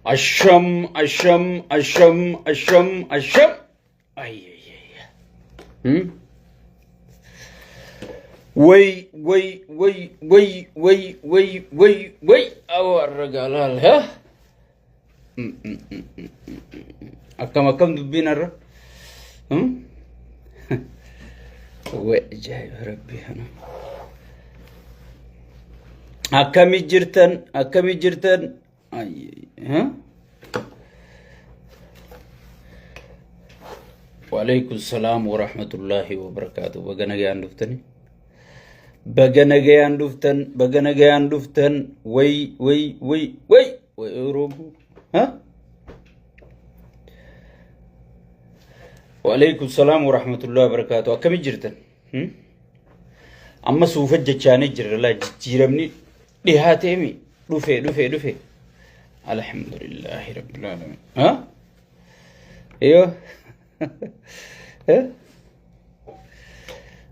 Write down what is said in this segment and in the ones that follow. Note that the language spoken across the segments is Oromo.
Asham, asham, asham, asham, asham. Ay, ay, ay. Hmm? Wait. Awar regalal, ha? Akam dubbin arra. Hmm? Wait, jai Rabbi hana. Akami jirtan. Ay, ha? Waalaikum salam wa rahmatullahi wa barakatuh. Baganagayaan duftan. Way, Oromo. Ha? Waalaikum salam wa rahmatullahi wa barakatuh. Akami jirtan? Amma suufa jechaanii jirra laa jijjiiramni dhihaateemi. Dhufe. Alhamdulillahi rabbil alamin. Ha? Iyo.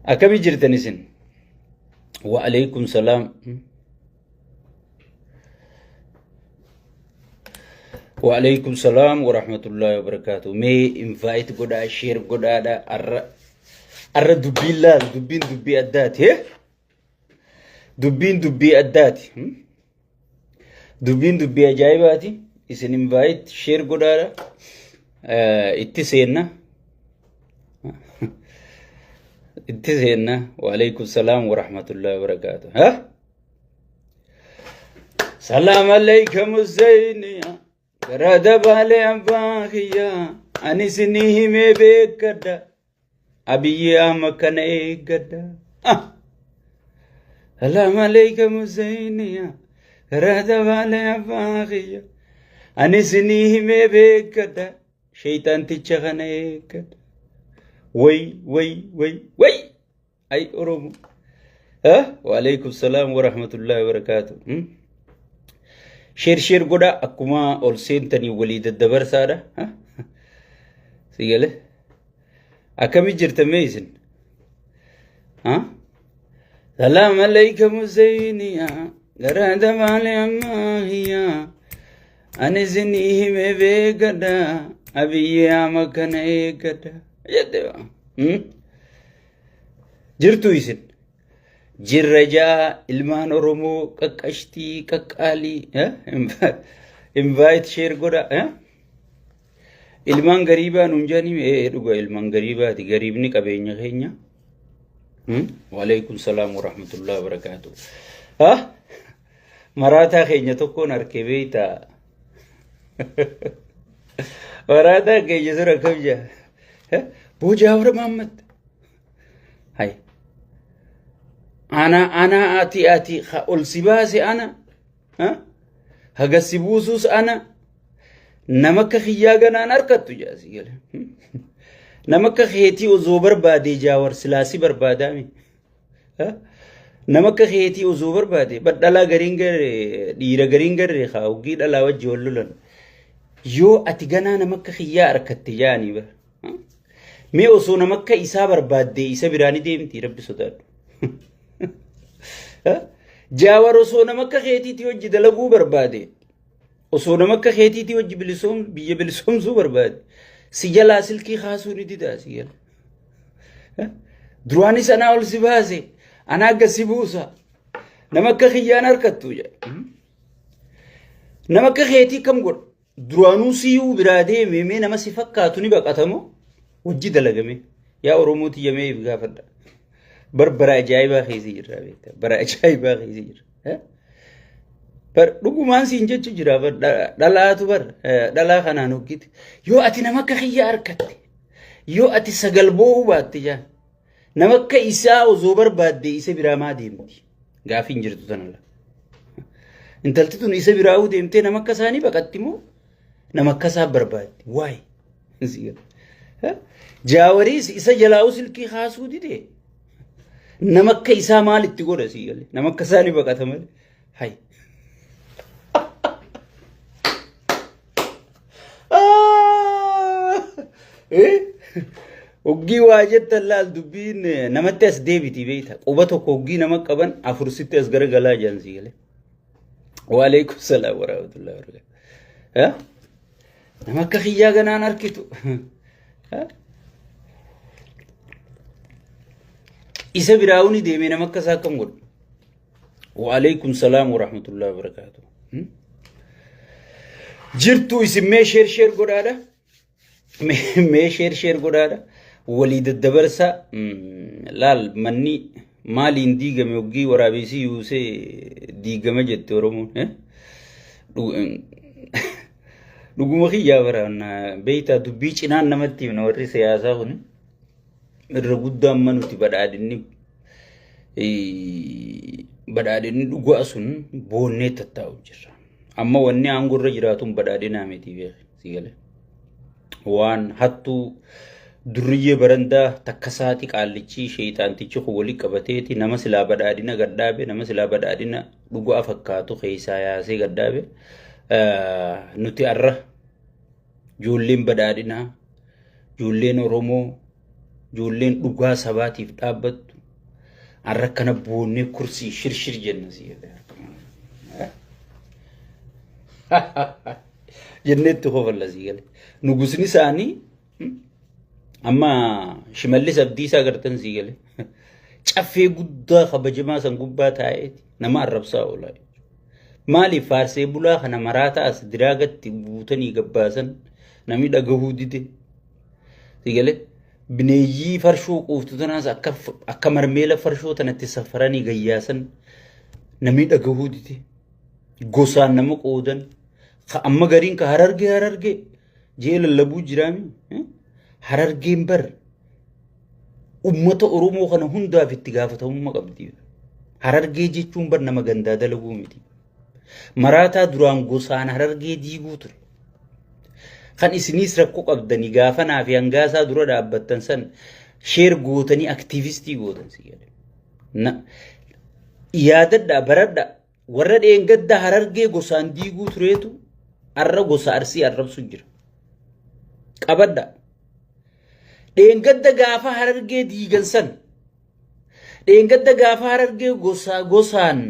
Akami jirtan isin? Waalaikum salam. Waalaikum salam wa rahmatullahi wa barakatuh. May invite goda, share goda da arra dubbi addati. Dubbi addati. Dubbi ajaibati. Isin invite share goda da itti seenna. Waalaikum salam wa rahmatullahi wa barakatuh. Ha? Salam alaikum Zainiya. Garada bale ambahiya. Anisini me bekada. Abiya makana egada. Salam alaikum Zainiya. Garada bale ambahiya. Anisini me bekada. Shaitan tichagana egada. Way. Ay Oromo. Ha? Waalaikum salam wa rahmatullahi wa barakatuh. Share goda akkuma ol seentanii walii daddabarsaadha. Ha? Sigale. Akami jirtame isin? Ha? Salam alaikum Zainiya. Garada bale ammahiya. Anisini me begada. Abiya makana egada. Yaddewa. Jirtu isin? Jirraja ilmaan Oromoo qaqqashtii qaqqaalii. Invite share goda. Ilmaan gariibaa nuun jaanii dhuga ilmaan gariibaati. Gariibni qabeenya keenya. Waalaikum salam wa rahmatullahi wa barakatuh. Ha? Maraataa keenya tokkoon harkee beeytaa. Maraataa keenya sura kabja. Bujawar Muhammad. Hai. Ana ati ol sibase ana. Ha? Haga sibusus ana. Namaka khiyaganan arkattu jaasi gale. Namaka kheti uzo barbade jawar silasi barbadami. Ha? Namaka kheti uzo barbade badala garingare dira garingare khawgi dala wajhi wallulan. Yo ati gana namaka khiya arkatte jani ba. Me osoo namakka isaa barbaadde isa biraani deemti rabbi sodaadhu. Jaawar osoo namakka keetiitii wajji dalaguu barbaade. Osoo namakka keetiitii wajji biyya bilisoomsuu barbaade. Si jalaa silkii kaasuu ni didaa si jala. Duraanis anaa ol si baase. Anaa akka si buusa. Namakka kiyyaan harkattu jedha. Namakka keetii kam godha. Duraanuu siyuu biraa deemee nama si fakkaatu ni baqatamoo. Wajji dalagame. Yaa Oromooti yamee if gaafadha. Bara ajaa'ibaa keessa jirra beektaa. Bara ajaa'ibaa keessa jirra. Dhugumaan siin jechu jira. Dhalaatu dhalaa kanaan hoggite. Yoo ati nama akka kiyya harkatte. Yoo ati sagalboo hubaatte jaan. Nama akka isaa osoo barbaadde isa biraa maa deemti. Gaafiin jirtu tanala. Intalti tun isa biraa huu deemtee nama akka isaanii baqatti moo nama akka isaa barbaadde. Waay. Jaawaris isa jalaa silkii kaasuu dide. Nama akka isaa maalitti godha si galle. Nama akka isaanii baqata malee. Hai. Oggii waa jettan laal dubbiin namatti as deebiti beekta. Quba tokko oggii nama qaban afursitti as gara galaa jaan si galle. Waalaikum salaam wa rahmatullahi wa barakatuh. ها نمك خيا جنان أركتو ها إذا براوني دي من نمك ساكم قول وعليكم السلام ورحمة الله وبركاته جرتو اسمه شير قرارة مي شير قرارة وليد الدبرسة لال مني مالين ديغا ميوغي ورابيسي يوسي ديغا مجد ورمون نقوم خيا ورانا بيتا دبيش نان نمتي من وري سياسة هون الرقود منو تبادلني badhaadhinni dhugaa sun boonnee tattaa'u jira. Amma wanni aangurra jiraatuun badhaadhinaa miti beeku sigale. Waan hattuu durriyyee barandaa takka saati qaallichi sheeyxaantichi walii qabateeti nama silaa badhaadhina gaddaabe nama silaa badhaadhina dhugaa fakkaatu keessaa yaasee gaddaabe nuti arra ijoolleen badhaadhinaa ijoolleen Oromoo ijoolleen dhugaa sabaatiif dhaabbattu arrakana boonnee kursii shirshir jenna si'edha. Jenneetti hofalla sigale. Nugusni isaanii amma Shimallis Abdiisaa agartan sigale. Caffee guddaa kabajamaa san gubbaa taa'eeti nama arrabsaa oolaa. Maaliif faarsee bulaa kana maraataa as diraagatti buutanii gabbaasan namni dhagahuu dide sigale. Bineeyyii farshoo quuftu tanaas akka marmeela farshoo tanatti safaranii gayyaasan namni dhagahuu dide gosaan nama qoodan amma gariin ka harargee jee lallabuu jiraami harargeen bar ummata Oromoo kana hundaaf itti gaafatamummaa qabdi. Harargee jechuun bar nama gandaa dalaguu miti. Maraataa duraan gosaan harargee diiguu ture. Kan isinis rakkoo qabdanii gaafanaa fi hangaasaa dura dhaabbattan san sheer gootanii aktiivistii gootan sigale. Yaadadhaa baradhaa warra dheengadda harargee gosaan diiguu tureetu arra gosa Arsii arrabsu jira. Qabadhaa. Dheengadda gaafa harargee diigan san dheengadda gaafa harargee gosaan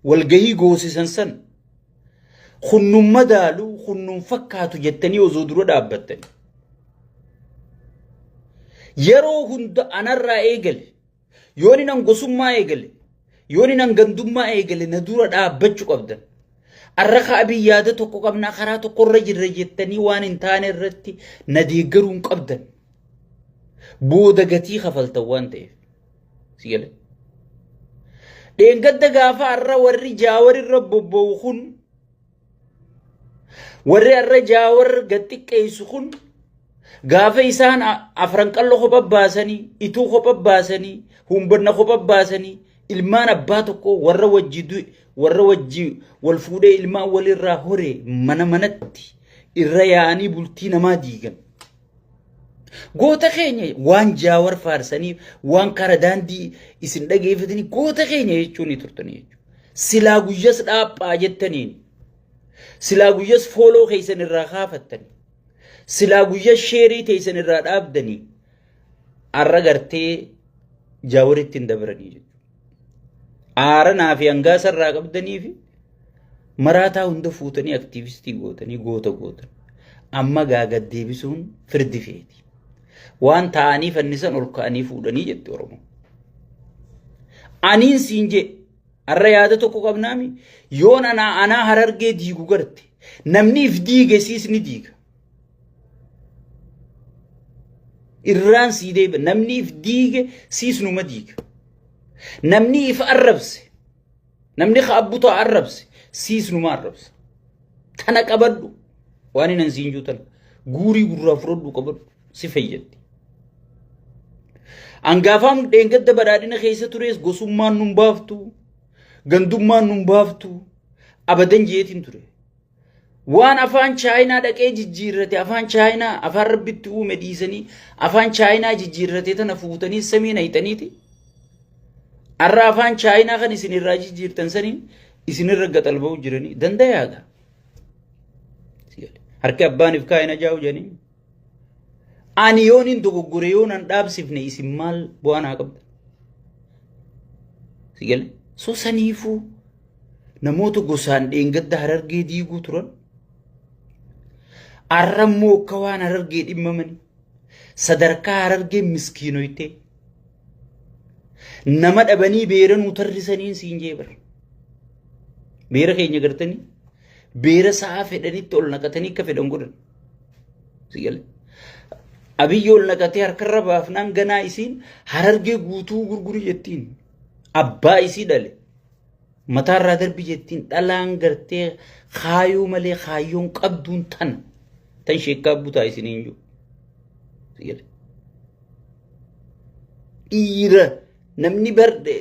walgahii goosisan san khunnum madaalu khunnum fakkaatu jettanii osoo dura dhaabbattani. Yeroo hunda anarraa eegale yooni nan gosummaa eegale yooni nan gandummaa eegale na dura dhaabbachuu qabdan. Arraqa abii yaada tokko qabnaa karaa tokkorra jirra jettanii waan hin taane irratti na deeggaruu hin qabdan. Booda gatii kafaltan waan ta'eef. Sigale. Dheengadda gaafa arra warri jaawarirra bobba'u kun warri arra jaawar gattiqqeessu kun gaafa isaan afran qallo kopha baasanii ituu kopha baasanii humbanna kopha baasanii ilmaan abbaa tokko warra wajji wal fuudhee ilmaan walirraa hore mana manatti irra yaa'anii bultii namaa diigan. Goota keenya waan jaawar faarsanii waan kara daandii isin dhageeffatanii goota keenya jechuun turtanii jechuudha. Silaa guyyas dhaaphaa jettaniin silaa guyyas fooloo keessan irraa kaafattanii silaa guyyas sheerii teessan irraa dhaabdanii arra gartee jaawaritti hin dabranii jechuudha. Aaranaa fi hangaasa irraa qabdanii fi maraataa hunda fuutanii aktiivistii gootanii gootan. Amma gaaga deebisuun firdi feeti. Waan ta'anii fannisan ol ka'anii fuudhanii jette Oromoo. Aniin siin je arra yaada tokko qabnaami yoon anaa harargee diigu garte namni if diige siis ni diiga. Irraan sii deeba namni if diige siis numa diiga. Namni if arrabse namni ka'abbuta arrabse siis numa arrabsa. Tana qabadhu waan inan siin juutan guurii gurraa fudhadhu qabadhu si fayyaddi. Angaafam dheengadda badhaadhina keessa tures gosummaan nun baaftu gandummaan nun baaftu abadan jeetiin ture. Waan afaan Chaayinaa dhaqee jijjiirrate afaan Chaayinaa afaan rabbitti uume dhiisanii afaan Chaayinaa jijjiirrate tana fuutanii samiina hixaniiti. Arra afaan Chaayinaa kan isin irraa jijjiirtan saniin isin irra gaxalba'u jiranii dandayaadha. Harki abbaaniif kaa'ina jaa'u jedhanii. Ani yoonin dogoggore yoonan dhaabsifne isin maal bu'aanaa qabda. Sigale. So saniifuu namoota gosaan dheengadda harargee diiguu turan arrammoo akka waan Harargee dhimmamani sadarkaa Harargee miskiinoyte nama dhabanii beeran utarrisaniin siin jeebar beera keenya gartanii beera sa'a fedhanitti ol naqatanii akka fedhan godhan sigale abiyyi ol naqatee harkarra baafnaan ganaa isiin Harargee guutuu gurguri jettiin abbaa isii dhale mataarraa darbi jettiin dhalaan gartee kaayoo malee kaayoon qabduun tan sheekkaa butaa isiniin jiru sigale dhiira namni barde